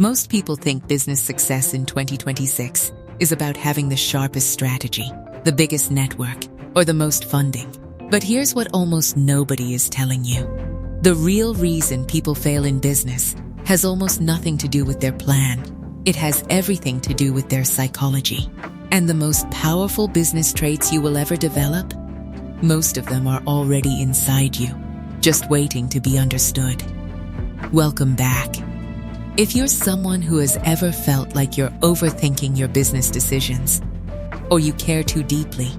Most people think business success in 2026 is about having the sharpest strategy, the biggest network, or the most funding. But here's what almost nobody is telling you. The real reason people fail in business has almost nothing to do with their plan. It has everything to do with their psychology. And the most powerful business traits you will ever develop, most of them are already inside you, just waiting to be understood. Welcome back. If you're someone who has ever felt like you're overthinking your business decisions, or you care too deeply,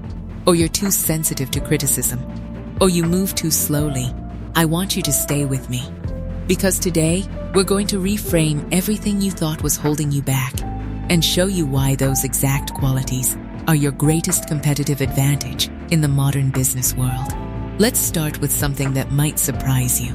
or you're too sensitive to criticism, or you move too slowly, I want you to stay with me. Because today, we're going to reframe everything you thought was holding you back and show you why those exact qualities are your greatest competitive advantage in the modern business world. Let's start with something that might surprise you.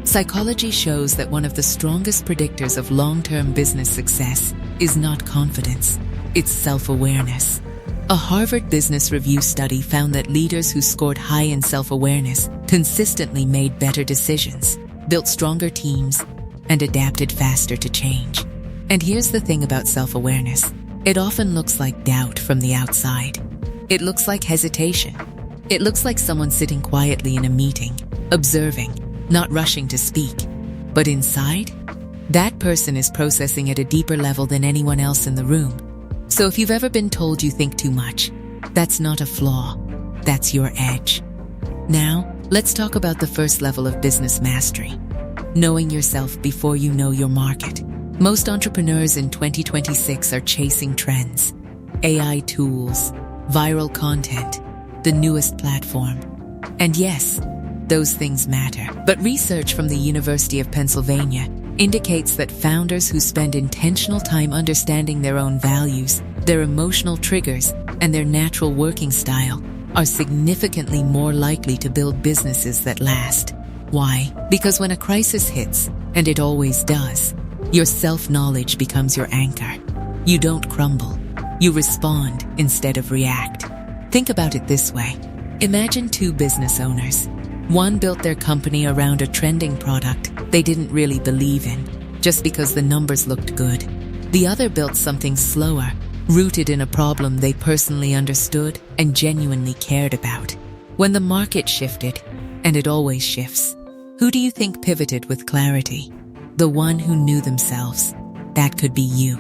Psychology shows that one of the strongest predictors of long-term business success is not confidence, it's self-awareness. A Harvard Business Review study found that leaders who scored high in self-awareness consistently made better decisions, built stronger teams, and adapted faster to change. And here's the thing about self-awareness. It often looks like doubt from the outside. It looks like hesitation. It looks like someone sitting quietly in a meeting, observing, not rushing to speak. But inside, that person is processing at a deeper level than anyone else in the room. So if you've ever been told you think too much, that's not a flaw, that's your edge. Now, let's talk about the first level of business mastery. Knowing yourself before you know your market. Most entrepreneurs in 2026 are chasing trends, AI tools, viral content, the newest platform. And yes, those things matter. But research from the University of Pennsylvania indicates that founders who spend intentional time understanding their own values, their emotional triggers, and their natural working style are significantly more likely to build businesses that last. Why? Because when a crisis hits, and it always does, your self-knowledge becomes your anchor. You don't crumble. You respond instead of react. Think about it this way. Imagine two business owners. One built their company around a trending product they didn't really believe in, just because the numbers looked good. The other built something slower, rooted in a problem they personally understood and genuinely cared about. When the market shifted, and it always shifts, who do you think pivoted with clarity? The one who knew themselves. That could be you.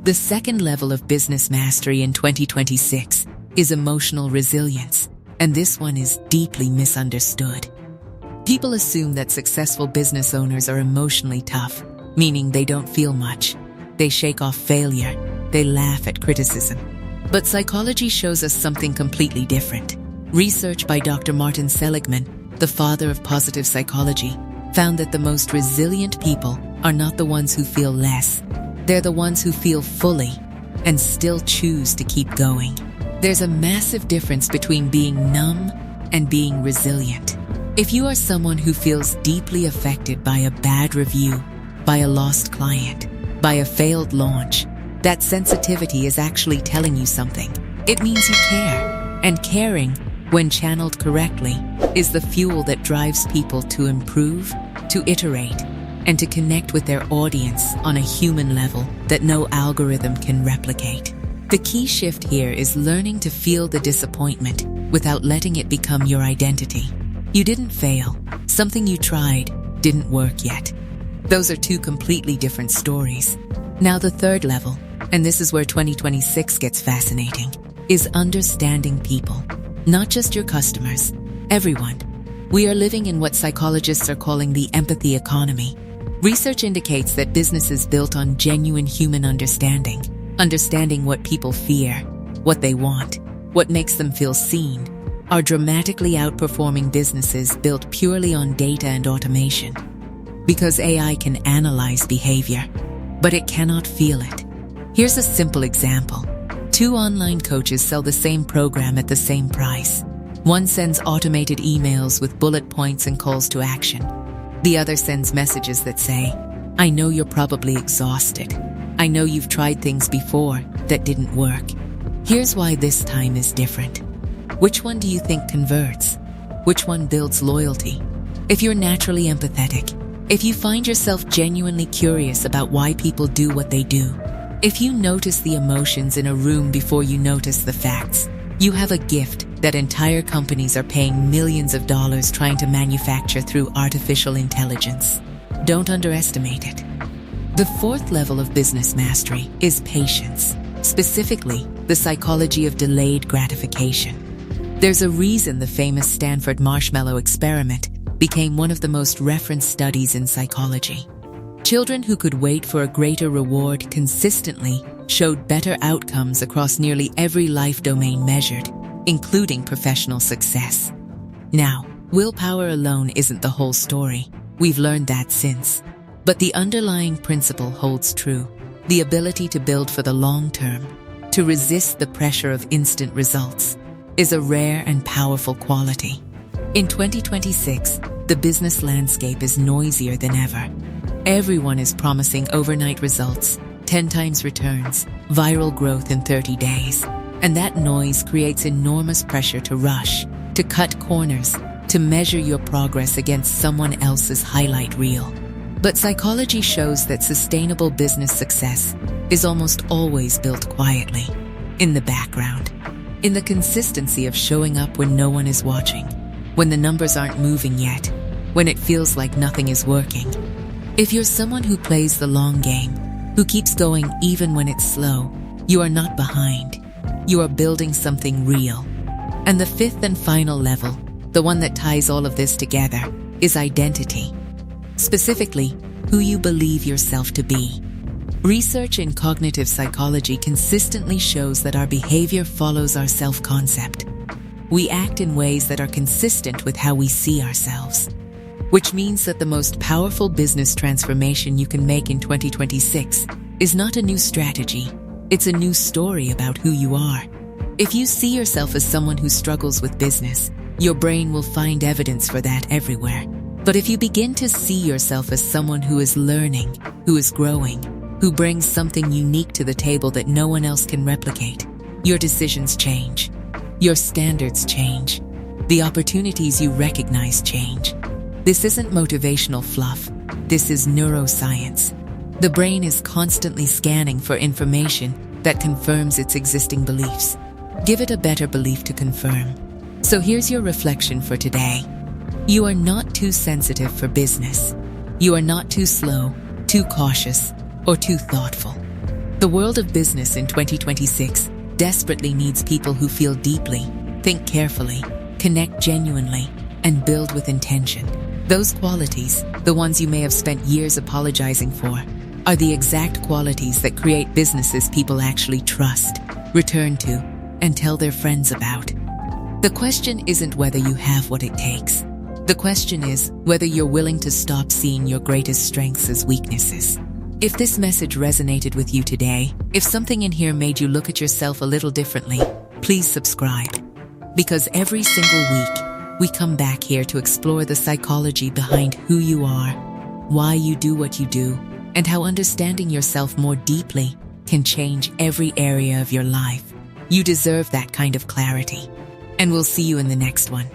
The second level of business mastery in 2026 is emotional resilience, and this one is deeply misunderstood. People assume that successful business owners are emotionally tough, meaning they don't feel much. They shake off failure. They laugh at criticism. But psychology shows us something completely different. Research by Dr. Martin Seligman, the father of positive psychology, found that the most resilient people are not the ones who feel less. They're the ones who feel fully and still choose to keep going. There's a massive difference between being numb and being resilient. If you are someone who feels deeply affected by a bad review, by a lost client, by a failed launch, that sensitivity is actually telling you something. It means you care. And caring, when channeled correctly, is the fuel that drives people to improve, to iterate, and to connect with their audience on a human level that no algorithm can replicate. The key shift here is learning to feel the disappointment without letting it become your identity. You didn't fail. Something you tried didn't work yet. Those are two completely different stories. Now the third level, and this is where 2026 gets fascinating, is understanding people. Not just your customers, everyone. We are living in what psychologists are calling the empathy economy. Research indicates that businesses built on genuine human understanding what people fear, what they want, what makes them feel seen, are dramatically outperforming businesses built purely on data and automation. Because AI can analyze behavior, but it cannot feel it. Here's a simple example. Two online coaches sell the same program at the same price. One sends automated emails with bullet points and calls to action. The other sends messages that say, "I know you're probably exhausted. I know you've tried things before that didn't work. Here's why this time is different." Which one do you think converts? Which one builds loyalty? If you're naturally empathetic, If you find yourself genuinely curious about why people do what they do, if you notice the emotions in a room before you notice the facts, you have a gift that entire companies are paying millions of dollars trying to manufacture through artificial intelligence. Don't underestimate it. The fourth level of business mastery is patience, specifically the psychology of delayed gratification. There's a reason the famous Stanford marshmallow experiment became one of the most referenced studies in psychology. Children who could wait for a greater reward consistently showed better outcomes across nearly every life domain measured, including professional success. Now, willpower alone isn't the whole story. We've learned that since. But the underlying principle holds true. The ability to build for the long term, to resist the pressure of instant results, is a rare and powerful quality. In 2026, the business landscape is noisier than ever. Everyone is promising overnight results, 10 times returns, viral growth in 30 days. And that noise creates enormous pressure to rush, to cut corners, to measure your progress against someone else's highlight reel. But psychology shows that sustainable business success is almost always built quietly, in the background, in the consistency of showing up when no one is watching, when the numbers aren't moving yet, when it feels like nothing is working. If you're someone who plays the long game, who keeps going even when it's slow, you are not behind. You are building something real. And the fifth and final level, the one that ties all of this together, is identity. Specifically, who you believe yourself to be. Research in cognitive psychology consistently shows that our behavior follows our self-concept. We act in ways that are consistent with how we see ourselves, which means that the most powerful business transformation you can make in 2026 is not a new strategy, it's a new story about who you are. If you see yourself as someone who struggles with business, your brain will find evidence for that everywhere. But if you begin to see yourself as someone who is learning, who is growing, who brings something unique to the table that no one else can replicate, your decisions change. Your standards change. The opportunities you recognize change. This isn't motivational fluff. This is neuroscience. The brain is constantly scanning for information that confirms its existing beliefs. Give it a better belief to confirm. So here's your reflection for today. You are not too sensitive for business. You are not too slow, too cautious, or too thoughtful. The world of business in 2026 desperately needs people who feel deeply, think carefully, connect genuinely, and build with intention. Those qualities, the ones you may have spent years apologizing for, are the exact qualities that create businesses people actually trust, return to, and tell their friends about. The question isn't whether you have what it takes. The question is whether you're willing to stop seeing your greatest strengths as weaknesses. If this message resonated with you today, if something in here made you look at yourself a little differently, please subscribe. Because every single week, we come back here to explore the psychology behind who you are, why you do what you do, and how understanding yourself more deeply can change every area of your life. You deserve that kind of clarity. And we'll see you in the next one.